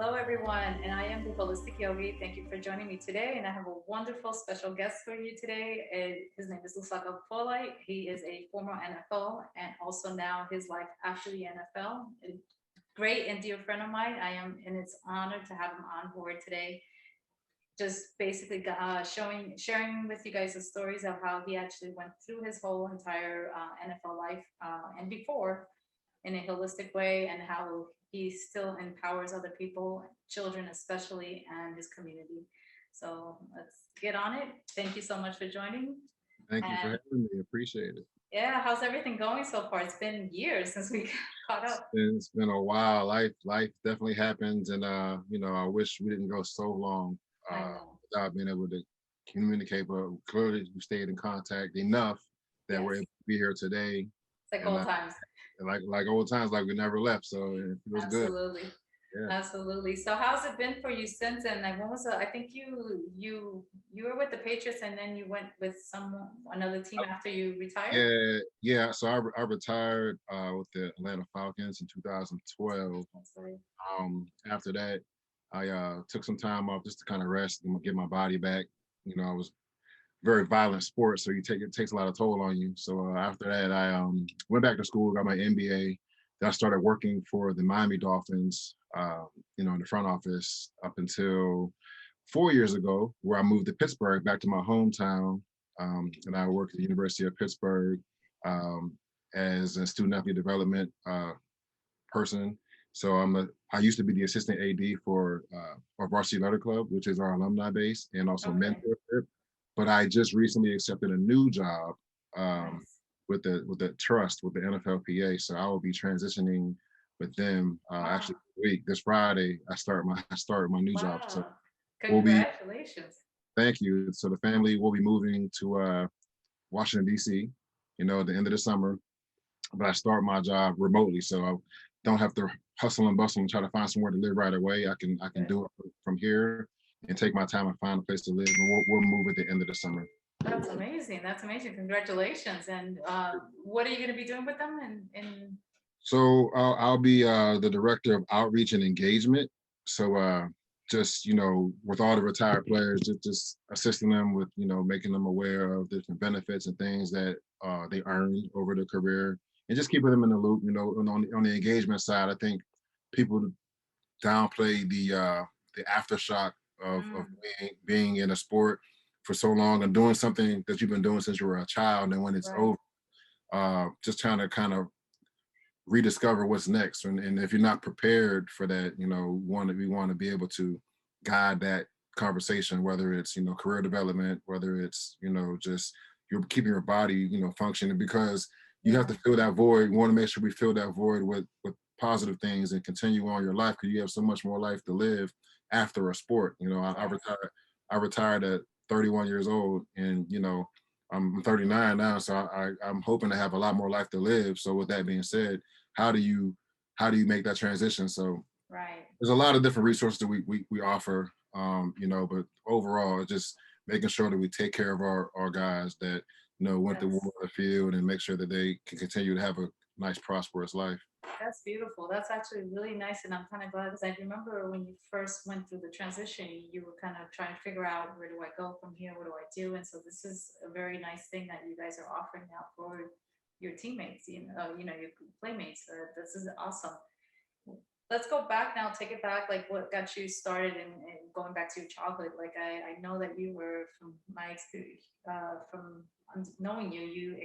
Hello, everyone, and I am the Holistic-Yogi. Thank you for joining me today, and I have a wonderful special guest for you today. His name is Lousaka Polite. He is a former NFL and also now his life after the NFL. A great and dear friend of mine. And it's an honor to have him on board today. Just basically sharing with you guys the stories of how he actually went through his whole entire NFL life and before in a holistic way, and how he still empowers other people, children especially, and his community. So let's get on it. Thank you so much for joining. Thank you for And having me. Appreciate it. yeah, how's everything going so far? It's been years since we caught up. It's been a while. Life definitely happens, and I wish we didn't go so long I know. without being able to communicate. But clearly, we stayed in contact enough that we're Yes. able to be here today, It's like and old times. like old times, like we never left. So it was good. Absolutely. Yeah. Absolutely. So how's it been for you since? And like, when was I think you were with the Patriots, and then you went with another team after you retired. Yeah. So I retired with the Atlanta Falcons in 2012. That's right. After that, I took some time off just to kind of rest and get my body back. I was very violent sport, so it takes a lot of toll on you. So after that, I went back to school, got my MBA. Then I started working for the Miami Dolphins, in the front office up until 4 years ago, where I moved to Pittsburgh, back to my hometown, and I worked at the University of Pittsburgh um, as a student athlete development person. So I used to be the assistant AD for our varsity letter club, which is our alumni base and also Okay. mentorship. But I just recently accepted a new job Nice. with the trust with the NFLPA. So I will be transitioning with them Wow. actually this Friday. I start my new job. So Wow. we'll be Congratulations. thank you. So the family will be moving to Washington D.C. At the end of the summer, but I start my job remotely, so I don't have to hustle and bustle and try to find somewhere to live right away. I can Good. do it from here and take my time and find a place to live, and we'll move at the end of the summer. That's amazing. That's amazing. Congratulations. And what are you going to be doing with them? And So I'll be the director of outreach and engagement. So just with all the retired players, just assisting them with making them aware of different benefits and things that they earn over their career, and just keeping them in the loop. And on the engagement side, I think people downplay the aftershock of mm, being in a sport for so long and doing something that you've been doing since you were a child, and when it's right. over, just trying to kind of rediscover what's next. And if you're not prepared for that, we want to be able to guide that conversation, whether it's career development, whether it's just you're keeping your body functioning, because you have Yeah. to fill that void. We want to make sure we fill that void with positive things and continue on your life, because you have so much more life to live after a sport. Yes. I retired at 31 years old, and I'm 39 now, so I'm hoping to have a lot more life to live. So with that being said, how do you make that transition? So Right. there's a lot of different resources that we offer, but overall, it's just making sure that we take care of our guys that went to war That's in the field, and make sure that they can continue to have a nice, prosperous life. that's beautiful. That's actually really nice, and I'm kind of glad because I remember when you first went through the transition, you were kind of trying to figure out, where do I go from here? What do I do? And so this is a very nice thing that you guys are offering now for your teammates, your playmates. This is awesome. Let's go back now, take it back, like what got you started and going back to your childhood. Like I know that you were, from my experience, from knowing you,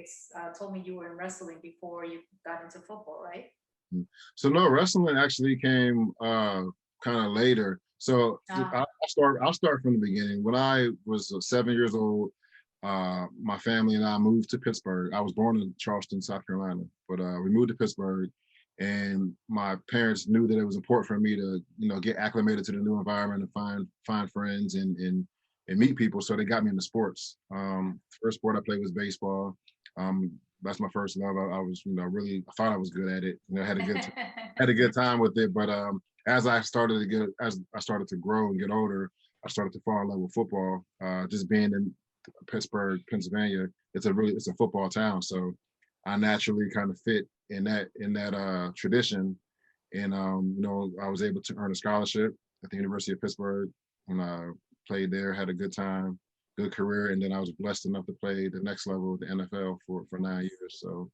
told me you were in wrestling before you got into football, right? Mm. So no, wrestling actually came kind of later. So Ah, I'll start from the beginning. When I was 7 years old, my family and I moved to Pittsburgh. I was born in Charleston, South Carolina, but we moved to Pittsburgh, and my parents knew that it was important for me to get acclimated to the new environment and find friends and meet people. So they got me into sports. First sport I played was baseball. That's my first love. I was, really, I thought I was good at it. Had a good time with it. But as I started to grow and get older, I started to fall in love with football. Just being in Pittsburgh, Pennsylvania, it's a football town. So I naturally kind of fit in that tradition. And I was able to earn a scholarship at the University of Pittsburgh when I played there, had a good time, good career, and then I was blessed enough to play the next level of the NFL for 9 years. So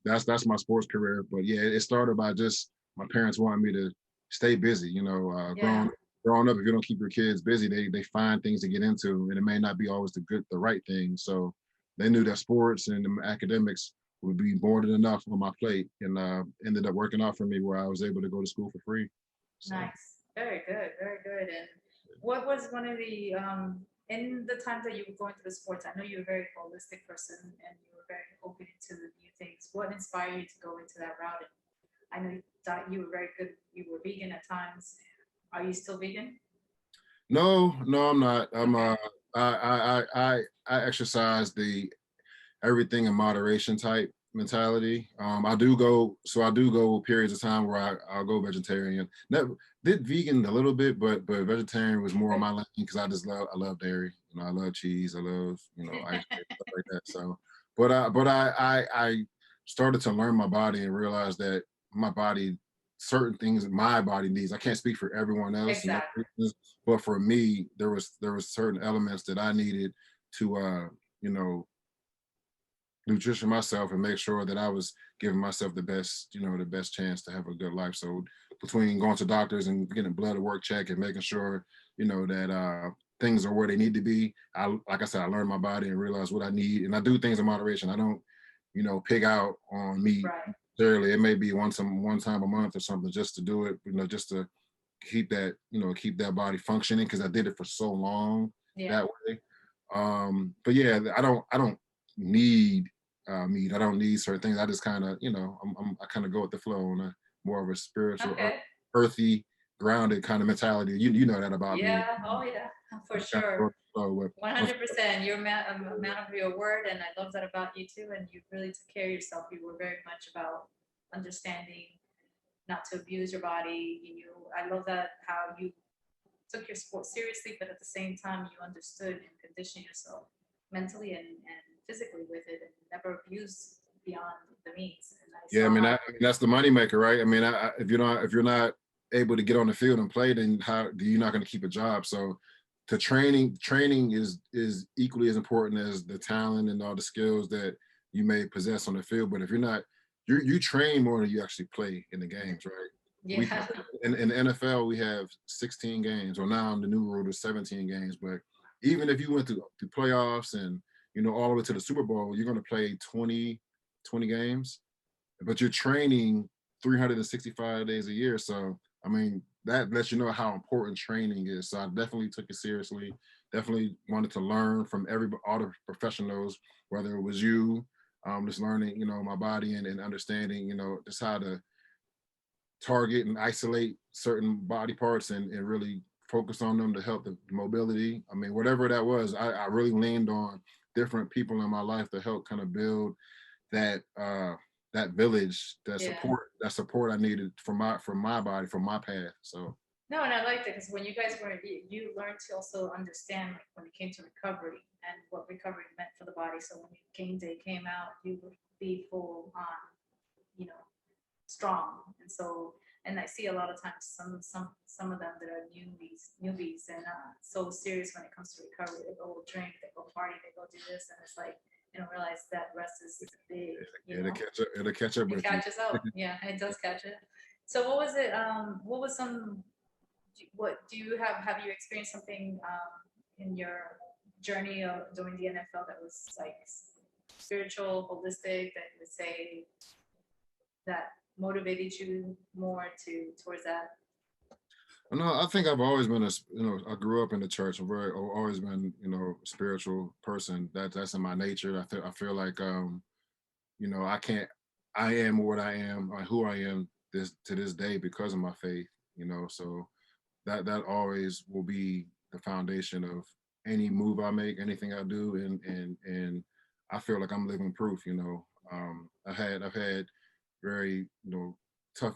that's my sports career. But yeah, it started by just my parents wanting me to stay busy. Yeah. Growing up, if you don't keep your kids busy, they find things to get into, and it may not be always the right thing. So they knew that sports and the academics would be more than enough on my plate, and ended up working out for me where I was able to go to school for free. So Nice. Very good. Very good. And what was one of the in the time that you were going through the sports? I know you're a very holistic person and you were very open to the new things. What inspired you to go into that route? And I know you thought you were very good. You were vegan at times. Are you still vegan? no, no, I'm not. Okay. I exercise the everything in moderation type mentality. I do go periods of time where I'll go vegetarian. Never did vegan a little bit, but vegetarian was more on Good. my lane because I love dairy. I love cheese. I love ice cream stuff like that. So, but I started to learn my body and realize that my body certain things my body needs. I can't speak for everyone else and Exactly. but for me there was certain elements that I needed to you know nutrition myself and make sure that I was giving myself the best chance to have a good life. So between going to doctors and getting blood work check and making sure, that things are where they need to be. Like I said, I learned my body and realized what I need. And I do things in moderation. I don't, pig out on meat. Right. Clearly, it may be one time a month or something just to do it, just to keep that body functioning because I did it for so long Yeah. that way. But yeah, I don't need meat. I don't need certain things. I just kind of, I kind of go with the flow on a more of a spiritual, Okay. earthy, grounded kind of mentality. You know that about me. Yeah. Oh, yeah. For I kind of go sure. with the flow with One once- hundred percent. You're a man of your word, and I love that about you too. And you really took care of yourself. You were very much about understanding not to abuse your body. I love that how you took your sport seriously, but at the same time, you understood and conditioned yourself mentally and physically with it, and never abused beyond the means. And I Yeah, I saw mean, how. that's the moneymaker, right? I mean, if you're not able to get on the field and play, then how you're not going to keep a job. So, to training is equally as important as the talent and all the skills that you may possess on the field. But if you're not, you train more than you actually play in the games, right? We Yeah. in the NFL we have 16 games, or now the new rule is 17 games. But even if you went to playoffs and all the way to the Super Bowl, you're going to play 20 games, but you're training 365 days a year. So, I mean, that lets you know how important training is. So I definitely took it seriously. Definitely wanted to learn from all the professionals, whether it was you, just learning, my body and understanding, just how to target and isolate certain body parts and really focus on them to help the mobility. I mean, whatever that was, I really leaned on different people in my life to help kind of build that village, Yeah. that support I needed for my body, for my path. So No, and I liked it because when you guys were, you learned to also understand like when it came to recovery and what recovery meant for the body. So when game day came out, you would be full on, you know, strong. And so, and I see a lot of times some of them that are newbies, and so serious when it comes to recovery. They go drink, they go party, they go do this, and it's like they don't realize that rest is big. it'll catch up It with you. catches up. Yeah, it does catch it. So what was it? What was some? What do you have you experienced something in your journey of doing the NFL that was like spiritual, holistic, that you would say that motivated you more towards that? No, I think I've always been I grew up in the church. I've always been, a spiritual person. That's in my nature. I feel like, I can't, I am what I am, who I am to this day because of my faith, so that always will be the foundation of any move I make, anything I do. And I feel like I'm living proof, I've had very,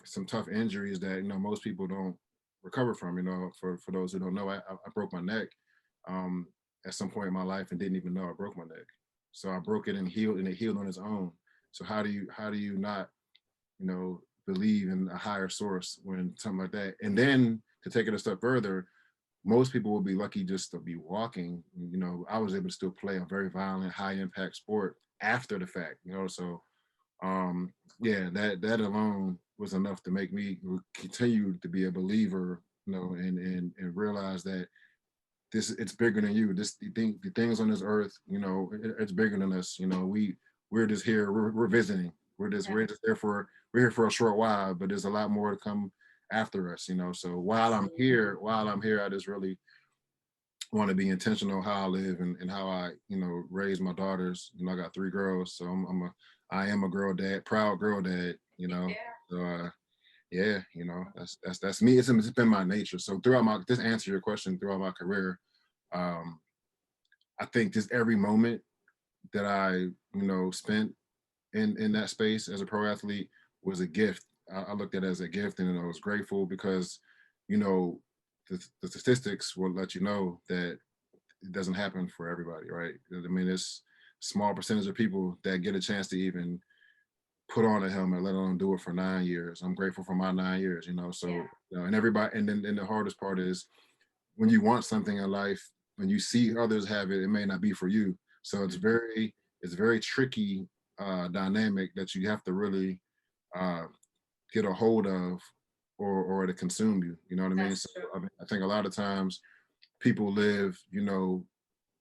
some tough injuries that, most people don't recover from, for those who don't know, I broke my neck um, at some point in my life and didn't even know I broke my neck. So I broke it and it healed on its own. So how do you not, believe in a higher source when something like that? And then to take it a step further, most people will be lucky just to be walking. You know, I was able to still play a very violent, high impact sport after the fact, you know. So yeah, that alone was enough to make me continue to be a believer, you know, and realize that this, it's bigger than you. This, the things on this earth, you know, it's bigger than us. You know, we're just here, we're visiting. Yeah. We're just there for, we're here for a short while, but there's a lot more to come after us, you know. So Absolutely. while I'm here, I just really want to be intentional how I live and how I, you know, raise my daughters. You know, I got 3 girls, so I am a girl dad, proud girl dad, you know. Yeah. So yeah, you know, that's me. It's been my nature. So throughout my, just answer your question, throughout my career, um, I think just every moment that I, you know, spent in that space as a pro athlete was a gift. I looked at it as a gift, and I was grateful because, you know, the statistics will let you know that it doesn't happen for everybody, right? I mean, it's a small percentage of people that get a chance to even put on a helmet, let alone do it for 9 years. I'm grateful for my 9 years, you know. So, Yeah. you know, and everybody, and then and the hardest part is when you want something in life, when you see others have it, it may not be for you. So it's very tricky dynamic that you have to really uh, get a hold of, or to consume you. You know what I mean? So That's true. I mean, I think a lot of times people live, you know,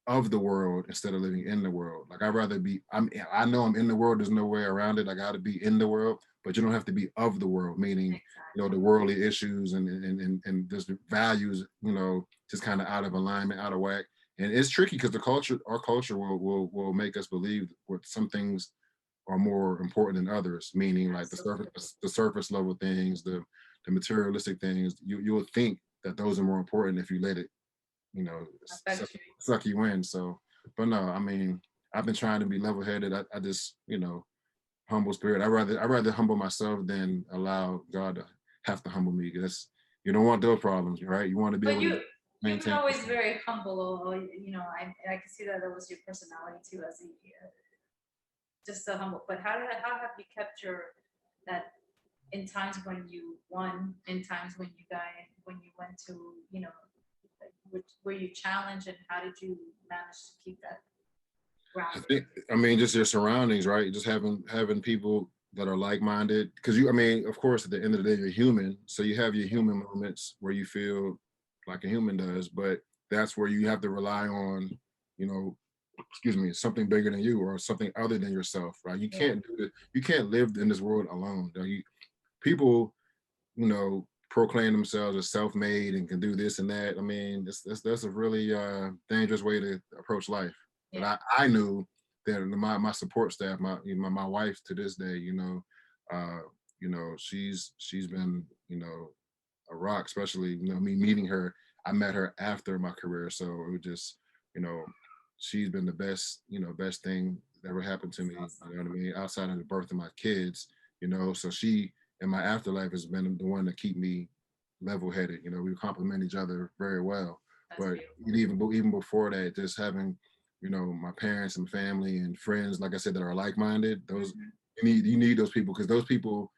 of the world instead of living in the world. Like I'd rather be, I know I'm in the world, there's no way around it. I gotta be in the world, but you don't have to be of the world, meaning, you know, Exactly. the worldly issues and just the values, you know, just kind of out of alignment, out of whack. And it's tricky because the culture, our culture will make us believe what some things are more important than others, meaning like Absolutely. the surface level things, the materialistic things. You will think that those are more important if you let it, you know, Affect you. suck you in. So, but no, I mean, I've been trying to be level headed. I just, you know, humble spirit. I rather humble myself than allow God to have to humble me. Because you don't want those problems, right? You want to be But able to you've been maintain always yourself. very humble, or you know, I can see that that was your personality too, as a just so humble. But how have you kept your that in times when you won, in times when you when you went to, you know, like, were you challenged, and how did you manage to keep that I grounded? think, I mean, just your surroundings, right? Just having people that are like minded. Because you, I mean, of course, at the end of the day, you're human, so you have your human moments where you feel like a human does, but that's where you have to rely on, you know, excuse me, something bigger than you or something other than yourself, right? You Yeah, can't do it. You can't live in this world alone. You, people, you know, proclaim themselves as self-made and can do this and that. I mean, that's a really dangerous way to approach life. But yeah, I knew that my support staff, my wife to this day, uh, you know, she's been, you know, a rock, especially, you know, me meeting her. I met her after my career, so it was just, you know, she's been the best, you know, best thing that ever happened to that's me. awesome. You know what I mean? Outside of the birth of my kids, you know, so she in my afterlife has been the one to keep me level headed. You know, we complement each other very well. That's But beautiful. even before that, just having, you know, my parents and family and friends, like I said, that are like minded. Those, Hmm. you need those people, because those people,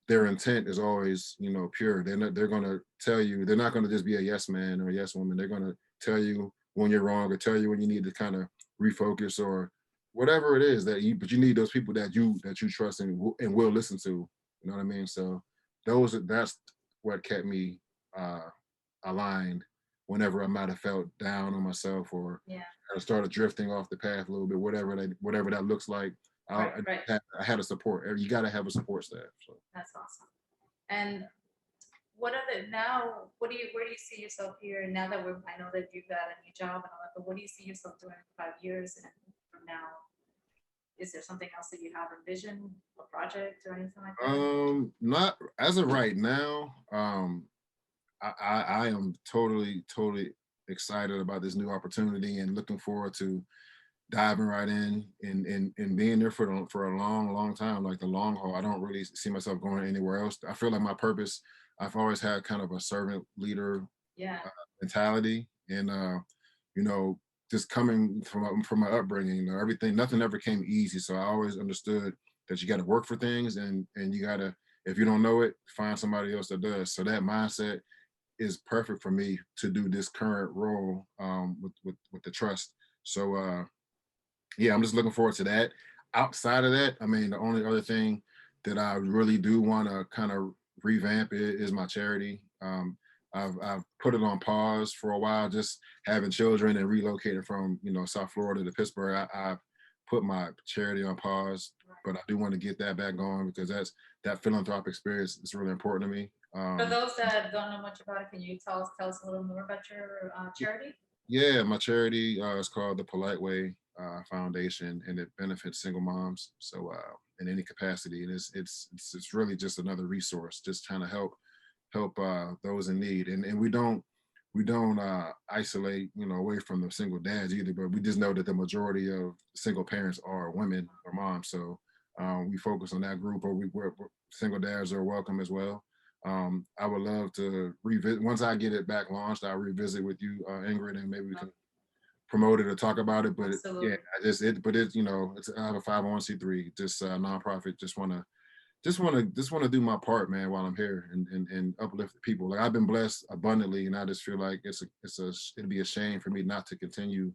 their intent is always, you know, pure. They're gonna tell you, they're not gonna just be a yes man or a yes woman. They're gonna tell you when you're wrong or tell you when you need to kind of refocus or whatever it is that you, but you need those people that you trust and will listen to. You know what I mean? So that's what kept me uh aligned whenever I might have felt down on myself or Yeah, I started drifting off the path a little bit, whatever that looks like. right, right. I had a support. You got to have a support staff. So. That's awesome. And what other now? What do you where do you see yourself here now that we're? I know that you've got a new job and all that, but what do you see yourself doing in 5 years and from now? Is there something else that you have envisioned, a project or anything like that? Not as of right now. I am totally excited about this new opportunity and looking forward to diving right in and being there for a long time, like the long haul. I don't really see myself going anywhere else. I feel like my purpose. I've always had kind of a servant leader Yeah, mentality, and you know, just coming from my upbringing, you know, everything, nothing ever came easy. So I always understood that you got to work for things, and you got to, if you don't know it, find somebody else that does. So that mindset is perfect for me to do this current role with the trust. So yeah, I'm just looking forward to that. Outside of that, I mean, the only other thing that I really do want to kind of revamp is my charity. I've put it on pause for a while, just having children and relocating from South Florida to Pittsburgh. I put my charity on pause, but I do want to get that back going because that philanthropic experience is really important to me. For those that don't know much about it, can you tell us a little more about your charity? Yeah, my charity is called the Polite Way Foundation, and it benefits single moms. So in any capacity, and it's really just another resource, just trying to help those in need. And we don't isolate away from the single dads either, but we just know that the majority of single parents are women or moms. So we focus on that group, or we're single dads are welcome as well. I would love to revisit once I get it back launched. I'll revisit with you, Ingrid, and maybe we can promote it or talk about it. But Absolutely. yeah, but it's it's I have a 501c3, just nonprofit. Just want to do my part, man, while I'm here and uplift the people. Like I've been blessed abundantly, and I just feel like it'd be a shame for me not to continue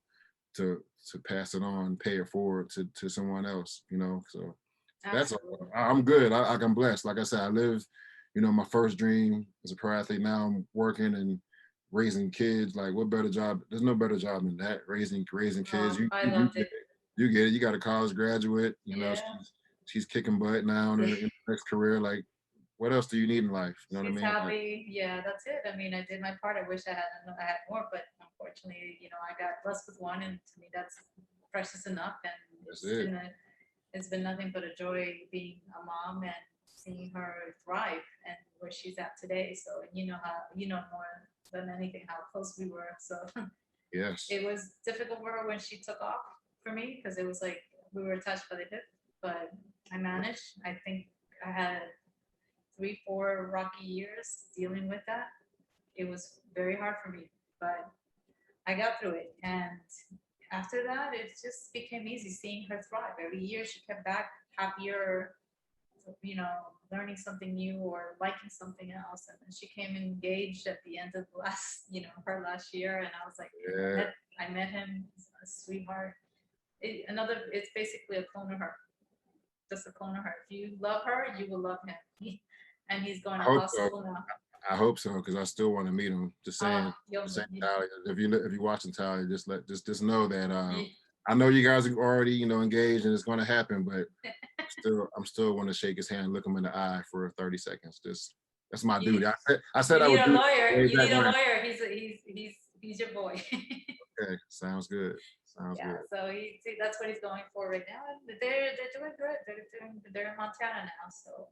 to pass it on, pay it forward to someone else. So that's Absolutely. I'm good. I'm blessed. Like I said, I live, my first dream as a pro athlete. Now I'm working and raising kids. Like what better job? There's no better job than that. Raising kids. I You loved get it. it. You get it. You got a college graduate. Yeah. She's kicking butt now in her next career. Like what else do you need in life? You know what I She's mean? Like happy. Yeah, that's it. I mean, I did my part. I wish I had more, but unfortunately, I got blessed with one, and to me, that's precious enough. And that's it. it's been nothing but a joy being a mom and seeing her thrive and where she's at today. So, and you know more than anything how close we were. So Yes. it was difficult for her when she took off for me because it was like we were attached by the hip, but I managed. I think I had 3, 4 rocky years dealing with that. It was very hard for me, but I got through it. And after that, it just became easy seeing her thrive. Every year she kept back happier, you know, learning something new or liking something else. And then she came engaged at the end of the last, her last year. And I was like, Yeah. I met him, he's a sweetheart. It's basically a clone of her, just a clone of her. If you love her, you will love him. And he's going I to hope law so. school now. I hope so because I still want to meet him. Just saying, You'll just saying, meet. Tyler. If you're watching Tyler, just know that Yeah. I know you guys are already engaged and it's going to happen, but I'm still want to shake his hand, look him in the eye for 30 seconds. Just that's my You, duty. I you said I need would a do it lawyer. way You back need a when. lawyer. He's your boy. Okay, sounds good. Sounds Yeah. good. So that's what he's going for right now, and they're doing good. They're in Montana now. So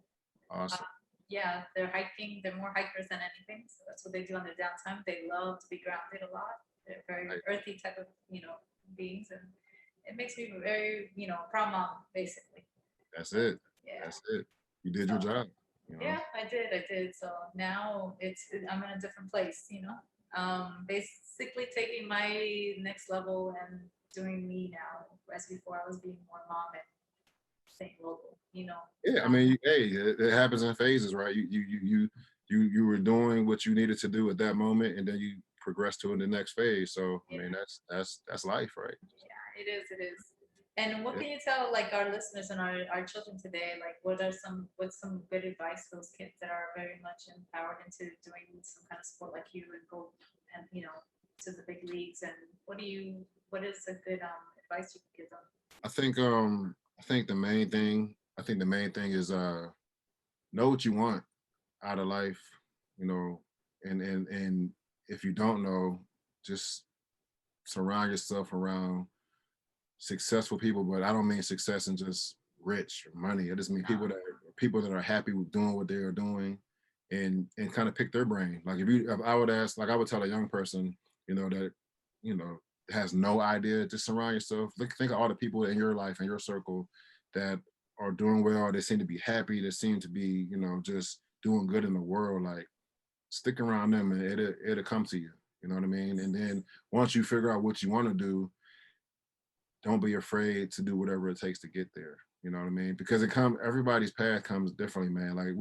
Awesome. yeah, they're hiking. They're more hikers than anything. So that's what they do on their downtime. They love to be grounded a lot. They're very Right. earthy type of beings, and it makes me very proud mom basically. That's it. Yeah. That's it. You did So your job. yeah, I did. So now I'm in a different place. Basically taking my next level and doing me now. Whereas before I was being more mom and staying local. Yeah, I mean, hey, it happens in phases, right? You were doing what you needed to do at that moment, and then you progress to the next phase. So, I Yeah, mean, that's life, right? yeah, it is. It is. And what Yeah. can you tell like our listeners and our children today? Like, what's some good advice for those kids that are very much empowered into doing some kind of sport like you and go and to the big leagues? And what is a good advice you could give them? I think the main thing is know what you want out of life, you know, and if you don't know, just surround yourself around successful people. But I don't mean success in just rich or money. I just mean people that are happy with doing what they are doing, and kind of pick their brain. Like if I would ask, like I would tell a young person, that you know has no idea, just surround yourself. Think of all the people in your life and your circle that are doing well. They seem to be happy. They seem to be, just doing good in the world. Like stick around them, and it'll come to you. You know what I mean? And then once you figure out what you want to do, don't be afraid to do whatever it takes to get there. You know what I mean? Because everybody's path comes differently, man. Like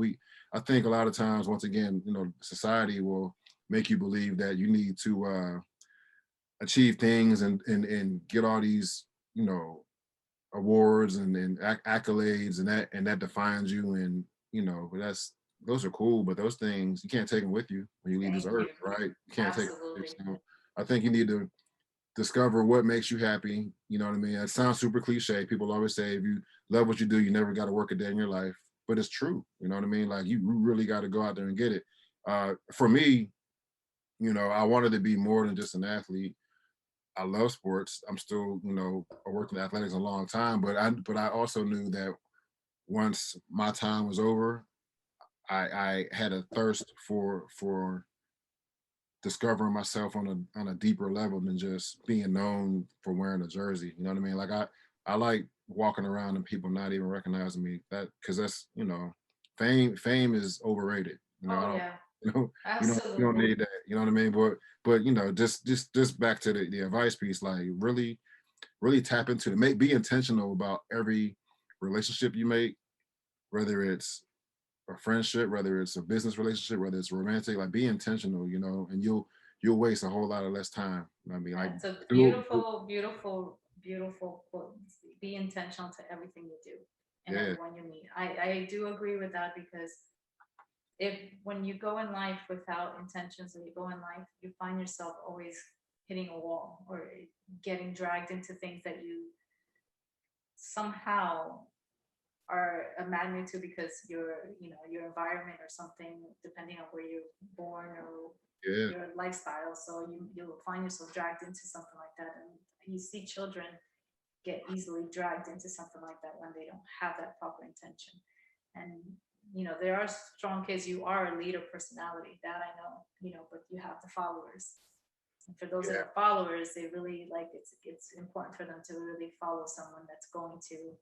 I think a lot of times, once again, society will make you believe that you need to achieve things and get all these, you know, awards and accolades, and that defines you. And you know, that's those are cool, but those things you can't take them with you when you leave this Thank earth, you. right? You can't take them with Absolutely. you. So I think you need to discover what makes you happy. You know what I mean? It sounds super cliche. People always say if you love what you do, you never got to work a day in your life. But it's true. You know what I mean? Like you really got to go out there and get it. For me, you know, I wanted to be more than just an athlete. I love sports. I'm still, you know, I worked in athletics a long time, but I also knew that once my time was over, I had a thirst for discovering myself on a deeper level than just being known for wearing a jersey. You know what I mean? Like I like walking around and people not even recognizing me. That because that's, you know, fame is overrated. You know, I Oh don't yeah, you know you don't absolutely. need that. You know what I mean? But you know, just back to the advice piece, like really tap into the make be intentional about every relationship you make, whether it's a friendship, whether it's a business relationship, whether it's romantic, like be intentional, you know, and you'll waste a whole lot of less time. I mean, like It's a do beautiful, beautiful, beautiful quote. Be intentional to everything you do and yeah, everyone you meet. I do agree with that because if when you go in life without intentions and you go in life, you find yourself always hitting a wall or getting dragged into things that you somehow are a magnitude because your environment or something, depending on where you're born or yeah, your lifestyle. So you'll find yourself dragged into something like that. And you see children get easily dragged into something like that when they don't have that proper intention. And there are strong kids. You are a leader personality, that I know, but you have the followers. And for those that yeah, are followers, they really like it's important for them to really follow someone that's going to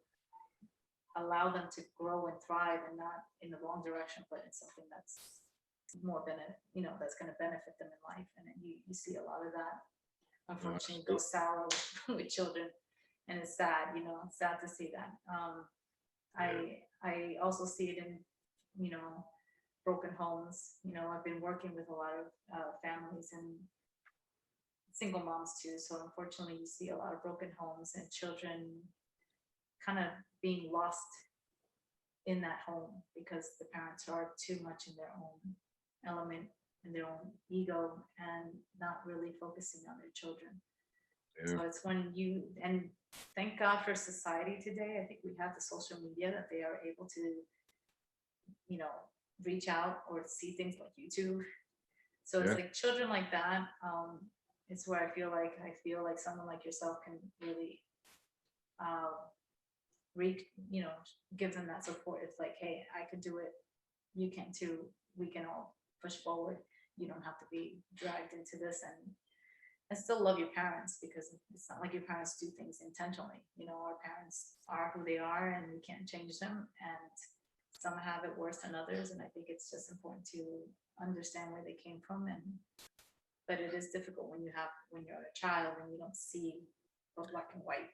allow them to grow and thrive and not in the wrong direction, but in something that's more that's going to benefit them in life. And then you see a lot of that, no, unfortunately, go absolutely. sour with children. And it's sad, it's sad to see that. Yeah, I also see it in, you know, broken homes. I've been working with a lot of families and single moms too. So unfortunately, you see a lot of broken homes and children kind of being lost in that home because the parents are too much in their own element, in their own ego, and not really focusing on their children. yeah, So it's when and thank God for society today. I think we have the social media that they are able to, you know, reach out or see things like YouTube. So it's yeah, like children like that. It's where I feel like someone like yourself can really uh, reach, give them that support. It's like, hey, I can do it. You can too. We can all push forward. You don't have to be dragged into this and still love your parents because it's not like your parents do things intentionally. Our parents are who they are and we can't change them. And some have it worse than others. And I think it's just important to understand where they came from. But it is difficult when you're a child and you don't see the black and white.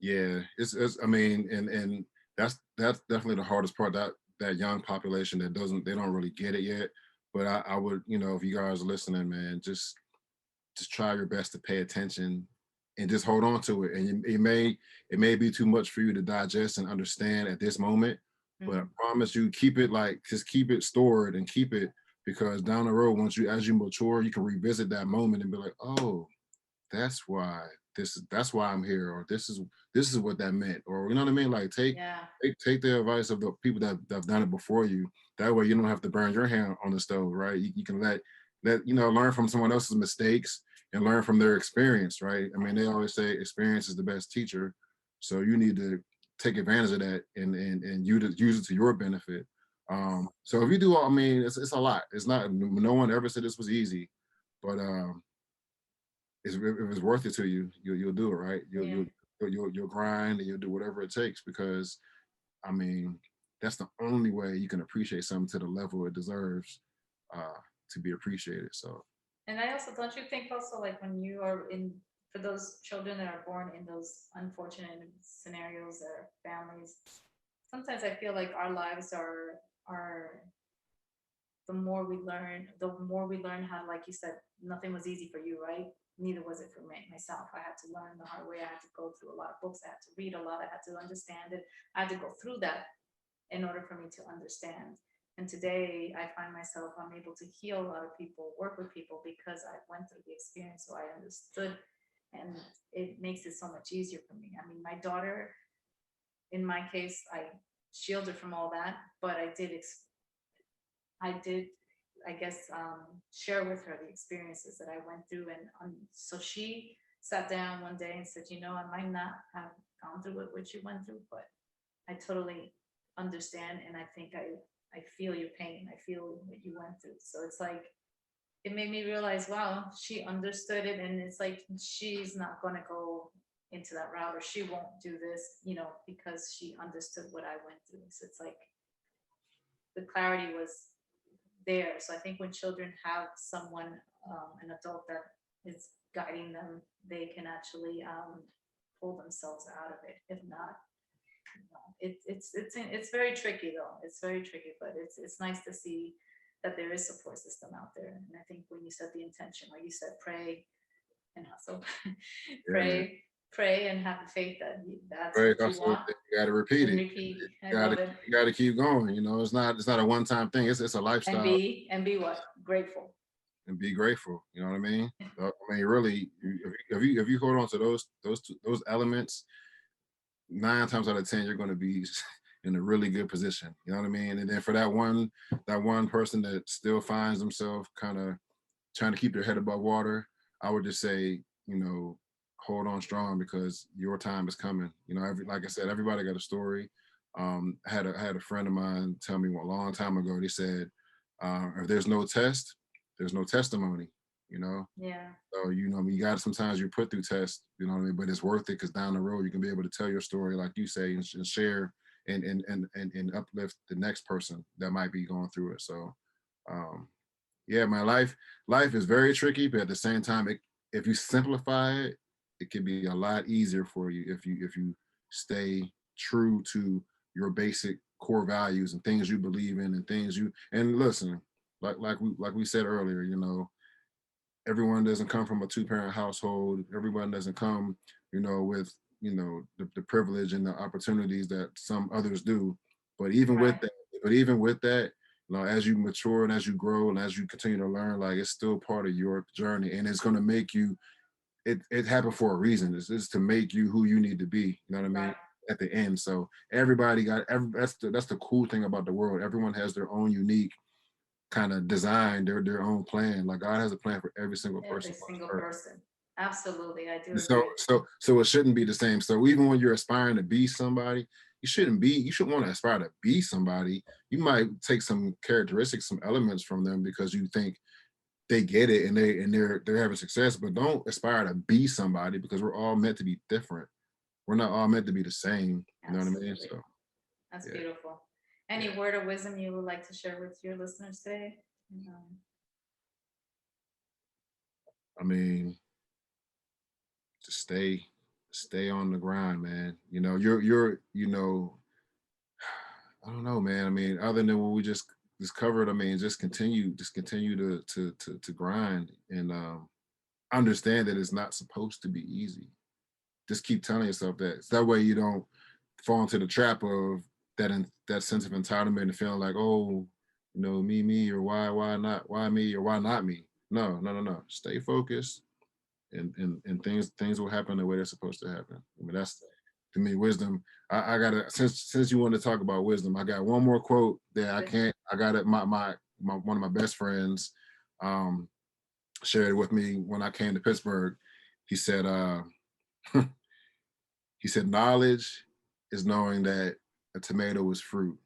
yeah. It's I mean, and that's definitely the hardest part, that young population that they don't really get it yet. But I would, you know, if you guys are listening, man, just try your best to pay attention and just hold on to it. And it may be too much for you to digest and understand at this moment, but I Mm-hmm. promise you, keep it like just keep it stored and keep it, because down the road, as you mature, you can revisit that moment and be like, oh, that's why that's why I'm here, or this is what that meant, or you know what I mean. Like Yeah. take the advice of the people that have done it before you. That way, you don't have to burn your hand on the stove, right? You can let learn from someone else's mistakes and learn from their experience, right? I mean, they always say experience is the best teacher, so you need to take advantage of that and use it to your benefit. Yes. So if you do, I mean, it's a lot. It's not. No one ever said this was easy, but if it's worth it to you, you'll do it, right? Yeah. You'll grind and you'll do whatever it takes, because I mean that's the only way you can appreciate something to the level it deserves uh, to be appreciated. So And I also don't you think also like when you are in for those children that are born in those unfortunate scenarios or families, sometimes I feel like our lives are the more we learn how, like you said, nothing was easy for you, right? Neither was it for me, myself. I had to learn the hard way. I had to go through a lot of books. I had to read a lot. I had to understand it. I had to go through that in order for me to understand. And today I find myself, I'm able to heal a lot of people, work with people because I went through the experience, so I understood. And it makes it so much easier for me. I mean, my daughter, in my case, I shielded from all that, but I did, I guess, share with her the experiences that I went through. And so she sat down one day and said, I might not have gone through what you went through, but I totally understand. And I think I feel your pain. I feel what you went through. So it's like, it made me realize, wow, she understood it. And it's like, she's not going to go into that route, or she won't do this, because she understood what I went through. So it's like the clarity was there. So I think when children have someone, an adult that is guiding them, they can actually pull themselves out of it. If not, it's very tricky though. It's very tricky, but it's nice to see that there is support system out there. And I think when you said the intention, like you said, pray and hustle, Yeah. pray and have the faith that that's Right. what you Also, want, you got to repeat and it. repeat. I You got love to it. you got to keep going. It's not a one time thing. It's a And lifestyle, be what? Grateful. and be grateful. You know what I mean? I mean, really, if you hold on to those elements, 9 times out of 10, you're going to be in a really good position. You know what I mean? And then for that one person that still finds themselves kind of trying to keep their head above water, I would just say, hold on strong, because your time is coming. Like I said, everybody got a story. I had a friend of mine tell me a long time ago. They said, if there's no test, there's no testimony. You know, Yeah. so you got sometimes you put through tests. You know what I mean, but it's worth it, because down the road you can be able to tell your story, like you say, and share and uplift the next person that might be going through it. So, yeah, my life is very tricky, but at the same time, if you simplify it, it can be a lot easier for you if you stay true to your basic core values and things you believe in, and listen, like we said earlier, everyone doesn't come from a two-parent household. Everyone doesn't come, with the privilege and the opportunities that some others do. But even with Right. that, but even with that, as you mature and as you grow and as you continue to learn, like, it's still part of your journey, and it's going to make you. It happened for a reason. It's to make you who you need to be. You know what I mean? Right. At the end, so everybody that's the cool thing about the world. Everyone has their own unique kind of design, their own plan. Like, God has a plan for every single Every person on single this earth. person. Absolutely. I do So agree. so it shouldn't be the same. So even when you're aspiring to be somebody, you shouldn't want to aspire to be somebody. You might take some characteristics, some elements from them because you think they get it and they're having success, but don't aspire to be somebody, because we're all meant to be different. We're not all meant to be the same. You know what I mean? Absolutely. So That's yeah, beautiful. Any yeah. word of wisdom you would like to share with your listeners today? I mean, to stay on the grind, man. I don't know, man. I mean, other than what we just covered, I mean, just continue to grind, and understand that it's not supposed to be easy. Just keep telling yourself that. So that way you don't fall into the trap of that sense of entitlement and feeling like, oh, me, or why not, why me, or why not me. No, no, no, no. Stay focused, and things will happen the way they're supposed to happen. I mean, that's, to me, wisdom. I gotta, since you want to talk about wisdom, I got one more quote that I got it. My one of my best friends um shared with me when I came to Pittsburgh. He said, knowledge is knowing that a tomato is fruit.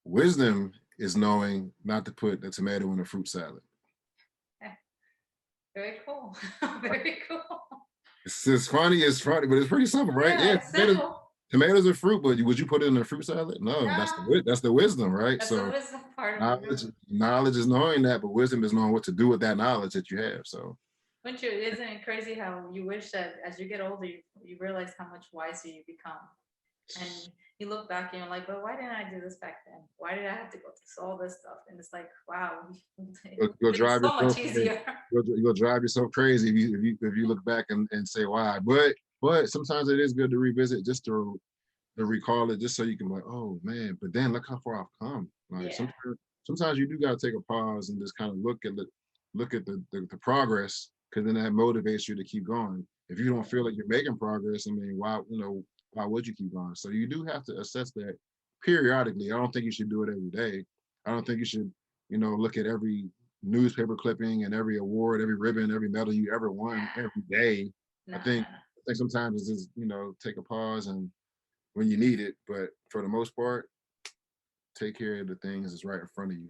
Wisdom is knowing not to put a tomato in a fruit salad. Very cool. Very cool. It's funny, but it's pretty simple, right? Yeah, Yeah, it's simple. tomatoes are fruit, but would you put it in a fruit salad? No, No, that's the wisdom, right? that's the So wisdom part of it. knowledge is knowing that, but wisdom is knowing what to do with that knowledge that you have. So Isn't it crazy how you wish that as you get older, you realize how much wiser you become? And you look back and you're like, well, why didn't I do this back then? Why did I have to go through all this stuff? And it's like, wow, it would You'll have been drive so much yourself crazy. easier. You'll drive yourself crazy if you look back and say why. But sometimes it is good to revisit just to recall it, just so you can be like, oh man, but then look how far I've come. Like Yeah, sometimes you do gotta take a pause and just kind of look at the progress, because then that motivates you to keep going. If you don't feel like you're making progress, I mean, why would you keep going? So you do have to assess that periodically. I don't think you should do it every day. I don't think you should, look at every newspaper clipping and every award, every ribbon, every medal you ever won nah, every day. I nah, think nah, I think sometimes it's just, take a pause and when you need it, but for the most part, take care of the things that's right in front of you,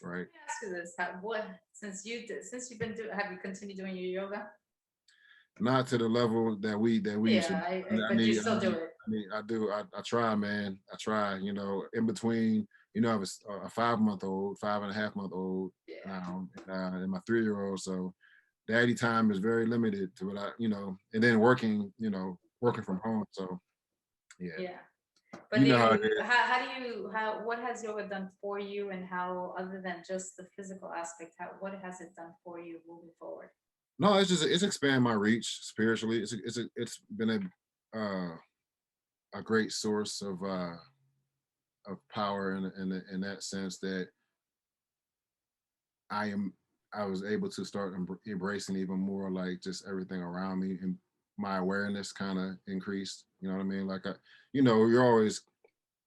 right? Let me ask you this: since you've been doing, have you continued doing your yoga? Not to the level that we used to. Yeah, I but you need, I still do need, it. I need, I do. I try, man. I try. In between, I have a 5-month old, 5.5-month old Yeah, now, and my 3-year-old. So daddy time is very limited to what and then working, working from home. So yeah, yeah. But you do know how it you, is. how do you, what has yoga done for you, and how, other than just the physical aspect, what has it done for you moving forward? No, it's expand my reach spiritually. It's been a great source of power in that sense that I am I was able to start embracing even more like just everything around me, and my awareness kind of increased. You know what I mean? Like you're always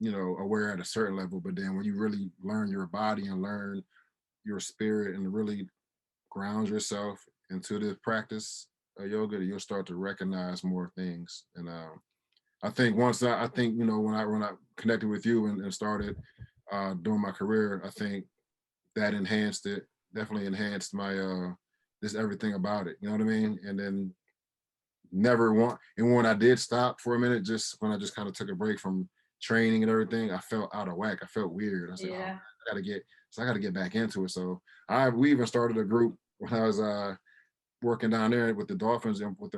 aware at a certain level, but then when you really learn your body and learn your spirit and really ground yourself into the practice of yoga, you'll start to recognize more things. And I think when I connected with you and started doing my career, I think that enhanced it, definitely enhanced my just everything about it. You know what I mean? And then never want and when I did stop for a minute, just when I just kind of took a break from training and everything, I felt out of whack. I felt weird. I was like, oh, Yeah. I gotta get back into it. So we even started a group when I was working down there with the Dolphins and with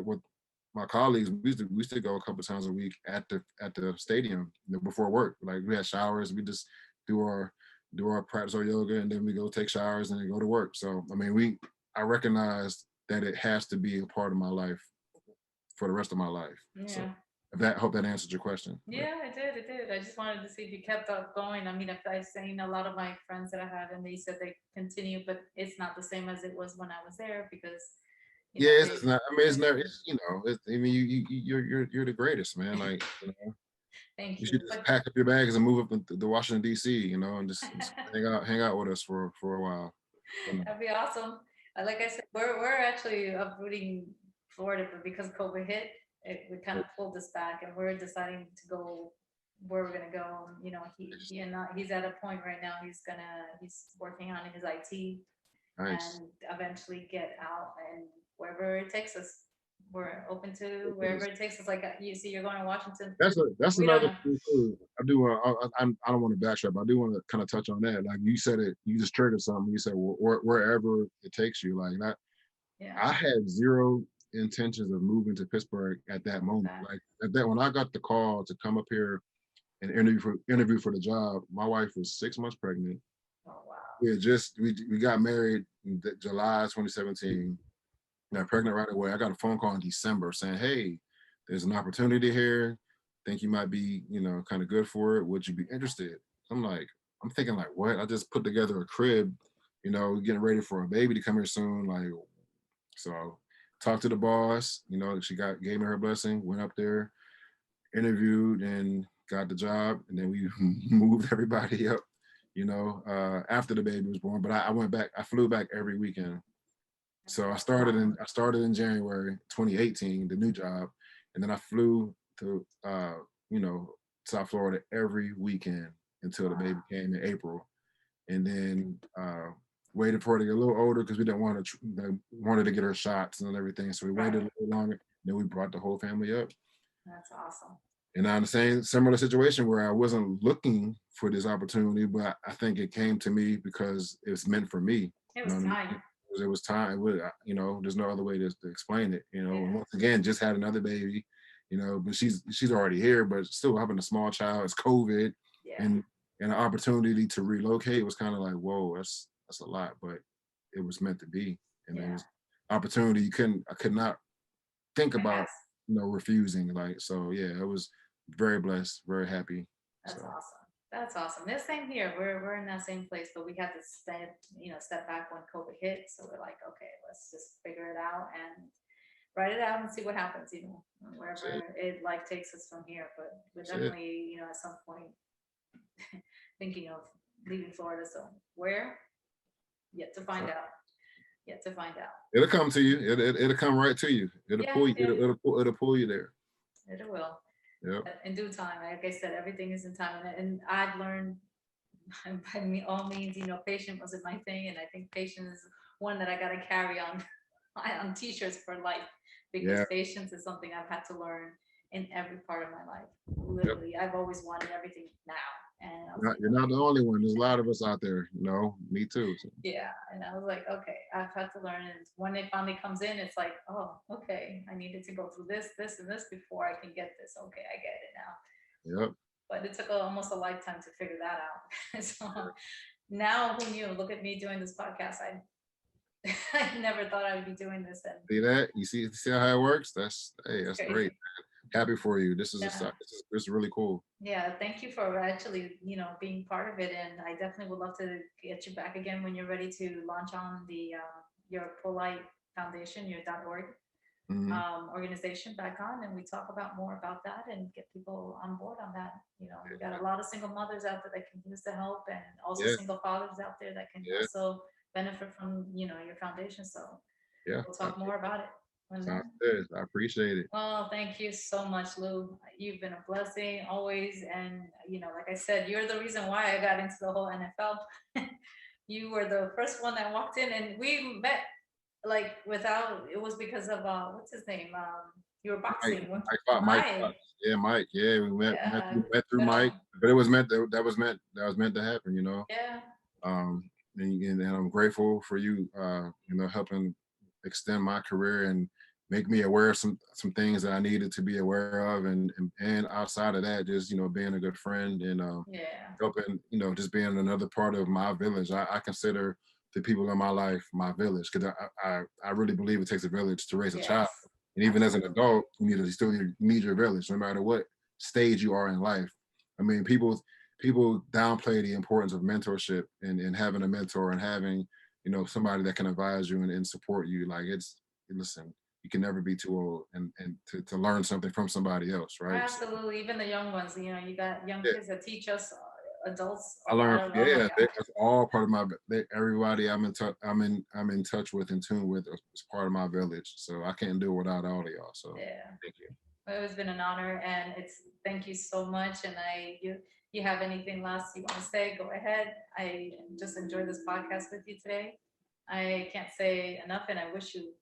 my colleagues. We used to go a couple times a week at the stadium, before work. Like we had showers. We just do our practice our yoga, and then we go take showers and then go to work. So I mean, I recognized that it has to be a part of my life for the rest of my life. So Yeah. that hope that answered your question. But Yeah, it did. It did. I just wanted to see if you kept up going. I mean, if I've seen a lot of my friends that I have, and they said they continue, but it's not the same as it was when I was there, because, yeah, it's they, not. I mean, it's never. It's I mean, you're the greatest, man. Like thank you should you. just But pack up your bags and move up to Washington D.C. And just hang out with us for a while. But no. that'd be awesome. Like I said, we're actually uprooting Florida, but because COVID hit, we kind of pulled us back, and we're deciding to go where we're gonna go. He's at a point right now. He's working on his IT, Nice. and eventually get out, and wherever it takes us, we're open to wherever it takes us. Like, you see, you're going to Washington. That's We don't another know. thing too. I do. I don't want to backtrack, but I do want to kind of touch on that. Like you said it, you just triggered something. You said wherever it takes you. Like that, Yeah. I had zero intentions of moving to Pittsburgh at that moment. That. Like at that, when I got the call to come up here and interview for the job, my wife was 6 months pregnant. Oh wow. We got married in July 2017. Got pregnant right away. I got a phone call in December saying, "Hey, there's an opportunity here. Think you might be, kind of good for it. Would you be interested?" I'm thinking like, what? I just put together a crib, getting ready for a baby to come here soon. Like, so talked to the boss. She gave me her blessing. Went up there, interviewed, and got the job. And then we moved everybody up. After the baby was born. But I went back. I flew back every weekend. So I started in January 2018, the new job, and then I flew to South Florida every weekend until the baby came in April, and then waited for her to get a little older because we didn't want to wanted to get her shots and everything. So we waited Right. a little longer. Then we brought the whole family up. That's awesome. And I'm the same similar situation where I wasn't looking for this opportunity, but I think it came to me because it's meant for me. It You know was what I mean? time. It was time. There's no other way to explain it. And Yeah. once again, just had another baby. but she's already here, but still having a small child, it's COVID, Yeah. and an opportunity to relocate was kind of like, whoa, that's a lot, but it was meant to be, and it Yeah. was opportunity I could not think about, Yes. refusing. Like, so yeah, I was very blessed, very happy. That's So awesome. That's awesome. The same here. We're in that same place, but we had to step back when COVID hit. So we're like, okay, let's just figure it out and write it out and see what happens, that's wherever it. life takes us from here. But we're That's it. definitely, at some point thinking of leaving Florida. So where? Yet to find So out. Yet to find out. it'll come to you. It'll come right to you. It'll Yeah, pull you. yeah, It'll pull you there. it will. Yep. In due time. Like I said, everything is in time, and I've learned by all means, patient wasn't my thing, and I think patience is one that I got to carry on on t-shirts for life, because Yeah. patience is something I've had to learn in every part of my life. Yep. Literally, I've always wanted everything now, and I was like, You're not okay. the only one. There's a lot of us out there. Me too. So. Yeah, and I was like, okay, I've had to learn, and when it finally comes in, it's like, oh, okay, I needed to go through this, and this before I can get this. Okay, I get it now. Yep. But it took almost a lifetime to figure that out. So now, who knew? Look at me doing this podcast. I never thought I would be doing this, and See that? You see how it works? That's it's that's great. crazy. Happy for you. This is Yeah, this is really cool. yeah. Thank you for actually, being part of it, and I definitely would love to get you back again when you're ready to launch on the your Polite Foundation, your .org Hmm. organization back on, and we talk about more about that and get people on board on that. We got Yeah. a lot of single mothers out there that can use the help, and also Yeah. single fathers out there that can Yeah. also benefit from your foundation. So Yeah. we'll talk more about it when Sounds then. good. I appreciate it. Well, thank you so much, Lou. You've been a blessing always, and like I said, you're the reason why I got into the whole NFL. You were the first one that walked in, and we met like without. It was because of what's his name? You were Mike, boxing with Mike Mike. Fox. Yeah, Mike. Yeah, we Yeah, met through good Mike, on. but it was meant that was meant to happen. Yeah, Um, and I'm grateful for you, helping extend my career and make me aware of some things that I needed to be aware of, and outside of that, just being a good friend and yeah, helping, just being another part of my village. I consider the people in my life my village, because I really believe it takes a village to raise a child, yes, and even as an absolutely. adult, you still need your village, no matter what stage you are in life. I mean, people downplay the importance of mentorship and having a mentor and having somebody that can advise you and support you. Like, listen, you can never be too old and to learn something from somebody else, right? So, Absolutely. Even the young ones, you got young yeah, kids that teach us adults I a lot learned. of. Oh my Yeah, gosh. that's all part of everybody I'm in touch with and tune with is part of my village. So I can't do it without all of y'all. So Yeah. thank you. Well, it's been an honor, and thank you so much. And you have anything last you want to say? Go ahead. I just enjoyed this podcast with you today. I can't say enough, and I wish you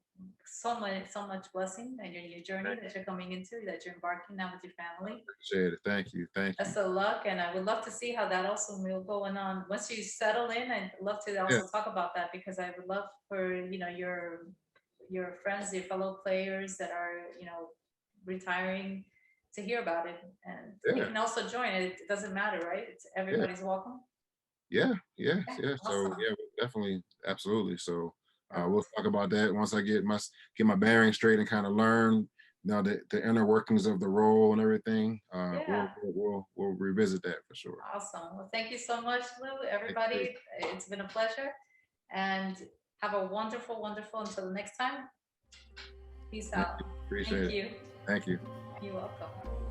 so much blessing in your new journey Thank that you're coming into, that you're embarking now with your you. I family. appreciate it. Thank you. Thank you. Best of luck, and I would love to see how that also will go on once you settle in. I'd love to Yeah. also talk about that, because I would love for your friends, your fellow players that are retiring, to hear about it, and they Yeah. can also join it. It doesn't matter, right? It's Yeah. everybody's welcome. Yeah. Yeah. Yeah, Yeah. So awesome. yeah, definitely, absolutely. So That we'll was talk about that once I get my bearings straight and kind of learn the inner workings of the role and everything. yeah, We'll revisit that for sure. awesome. Well, thank you so much, Lou. Thank you. Everybody, it's been a pleasure, and have a wonderful, wonderful until the next time. Peace Thank out. you. Appreciate Thank it. you. Thank you. You're welcome.